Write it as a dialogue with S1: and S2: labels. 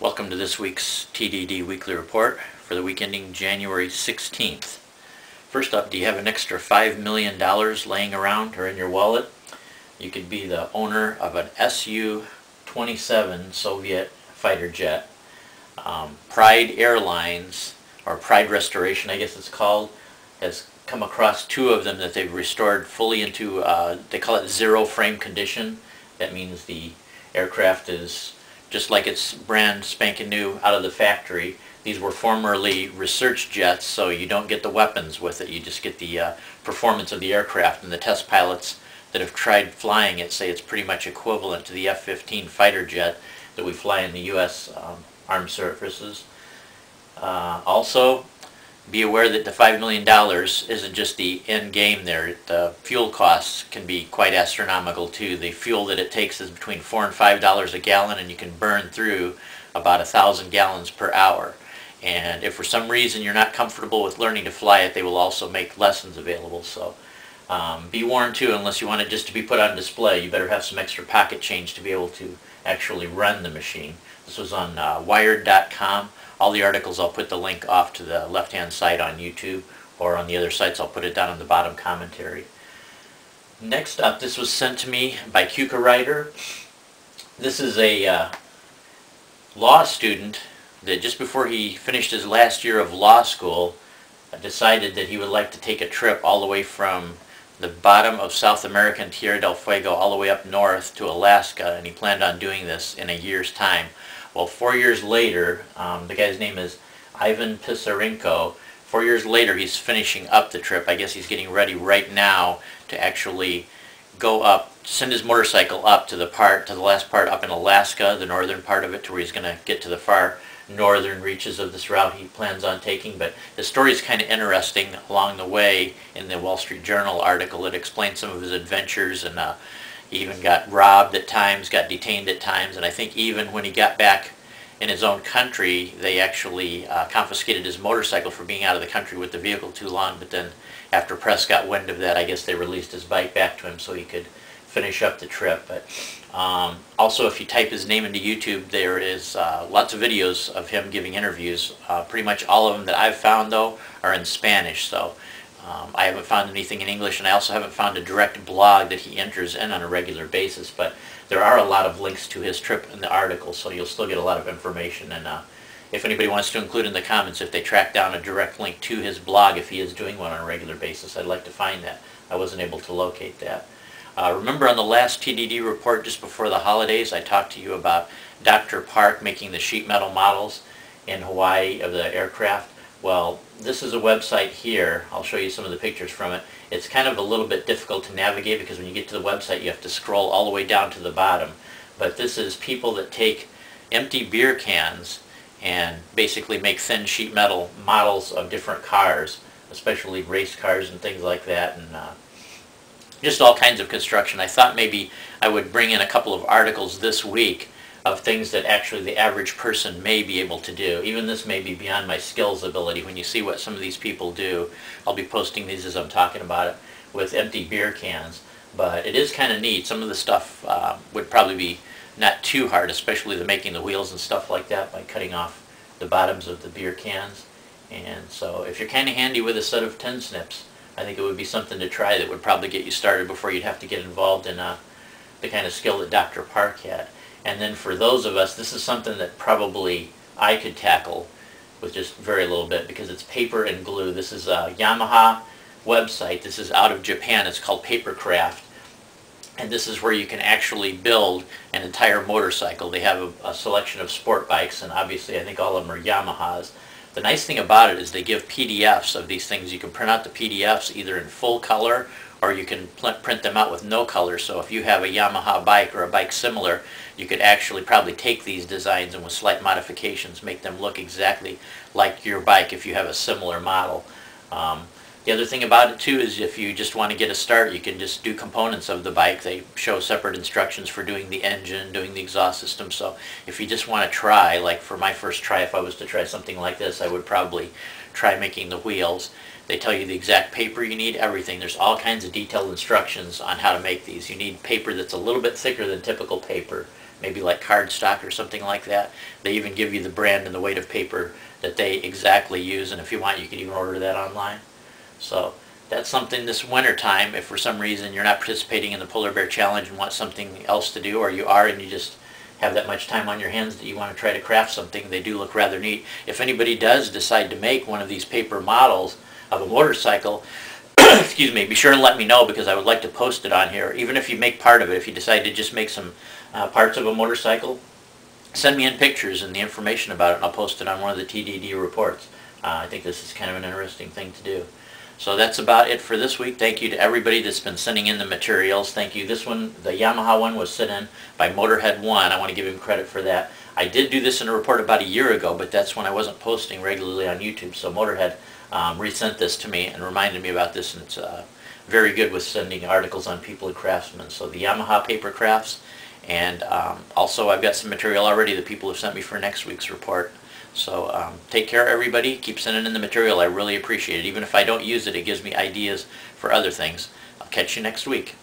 S1: Welcome to this week's TDD Weekly Report for the week ending January 16th. First up, do you have an extra $5 million laying around or in your wallet? You could be the owner of an Su-27 Soviet fighter jet. Pride Airlines, or Pride Restoration I guess it's called, has come across two of them that they've restored fully into, they call it zero frame condition. That means the aircraft is just like it's brand spanking new out of the factory. These were formerly research jets, so you don't get the weapons with it. You just get the performance of the aircraft, and the test pilots that have tried flying it say it's pretty much equivalent to the F-15 fighter jet that we fly in the U.S. Armed Services. Also, be aware that the $5 million isn't just the end game there. The fuel costs can be quite astronomical too. The fuel that it takes is between $4 and $5 a gallon, and you can burn through about 1,000 gallons per hour. And if for some reason you're not comfortable with learning to fly it, they will also make lessons available. So be warned too, unless you want it just to be put on display, you better have some extra pocket change to be able to actually run the machine. This was on wired.com. All the articles, I'll put the link off to the left-hand side on YouTube, or on the other sites I'll put it down in the bottom commentary. Next up, this was sent to me by suburbanryder. This is a law student that just before he finished his last year of law school decided that he would like to take a trip all the way from the bottom of South America and Tierra del Fuego all the way up north to Alaska, and he planned on doing this in a year's time. Well, 4 years later, the guy's name is Ivan Pisarenko. 4 years later, he's finishing up the trip. I guess he's getting ready right now to actually go up, send his motorcycle up to the last part up in Alaska, the northern part of it, to where he's going to get to the far northern reaches of this route he plans on taking. But the story is kind of interesting along the way. In the Wall Street Journal article, it explains some of his adventures, and he even got robbed at times, got detained at times, and I think even when he got back in his own country, they actually confiscated his motorcycle for being out of the country with the vehicle too long. But then after press got wind of that, I guess they released his bike back to him so he could finish up the trip. But also, if you type his name into YouTube, there is lots of videos of him giving interviews. Pretty much all of them that I've found, though, are in Spanish. So I haven't found anything in English, and I also haven't found a direct blog that he enters in on a regular basis. But there are a lot of links to his trip in the article, so you'll still get a lot of information. And if anybody wants to include in the comments if they track down a direct link to his blog, if he is doing one on a regular basis, I'd like to find that. I wasn't able to locate that. Remember on the last TDD report just before the holidays, I talked to you about Dr. Park making the sheet metal models in Hawaii of the aircraft. Well, this is a website here. I'll show you some of the pictures from it. It's kind of a little bit difficult to navigate because when you get to the website you have to scroll all the way down to the bottom. But this is people that take empty beer cans and basically make thin sheet metal models of different cars, especially race cars and things like that, and just all kinds of construction. I thought maybe I would bring in a couple of articles this week of things that actually the average person may be able to do. Even this may be beyond my skills ability. When you see what some of these people do, I'll be posting these as I'm talking about it with empty beer cans. But it is kind of neat. Some of the stuff would probably be not too hard, especially the making the wheels and stuff like that by cutting off the bottoms of the beer cans. And so if you're kind of handy with a set of tin snips, I think it would be something to try that would probably get you started before you'd have to get involved in the kind of skill that Dr. Park had. And then for those of us, this is something that probably I could tackle with just very little bit, because it's paper and glue. This is a Yamaha website. This is out of Japan. It's called Papercraft. And this is where you can actually build an entire motorcycle. They have a selection of sport bikes, and obviously I think all of them are Yamahas. The nice thing about it is they give PDFs of these things. You can print out the PDFs either in full color, or you can print them out with no color. So if you have a Yamaha bike or a bike similar, you could actually probably take these designs and with slight modifications make them look exactly like your bike if you have a similar model. The other thing about it too is if you just want to get a start, you can just do components of the bike. They show separate instructions for doing the engine, doing the exhaust system. So if you just want to try, like for my first try, if I was to try something like this, I would probably try making the wheels. They tell you the exact paper you need, everything. There's all kinds of detailed instructions on how to make these. You need paper that's a little bit thicker than typical paper, maybe like cardstock or something like that. They even give you the brand and the weight of paper that they exactly use, and if you want you can even order that online. So that's something this winter time, if for some reason you're not participating in the Polar Bear Challenge and want something else to do, or you are and you just have that much time on your hands that you want to try to craft something, they do look rather neat. If anybody does decide to make one of these paper models of a motorcycle, excuse me, be sure and let me know, because I would like to post it on here. Even if you make part of it, if you decide to just make some parts of a motorcycle, send me in pictures and the information about it, and I'll post it on one of the TDD reports. I think this is kind of an interesting thing to do. So that's about it for this week. Thank you to everybody that's been sending in the materials. Thank you. This one, the Yamaha one, was sent in by Motorhead1. I want to give him credit for that. I did do this in a report about a year ago, but that's when I wasn't posting regularly on YouTube. So Motorhead resent this to me and reminded me about this, and it's very good with sending articles on people and craftsmen. So the Yamaha paper crafts, and also I've got some material already that people have sent me for next week's report. So take care, everybody. Keep sending in the material. I really appreciate it. Even if I don't use it, it gives me ideas for other things. I'll catch you next week.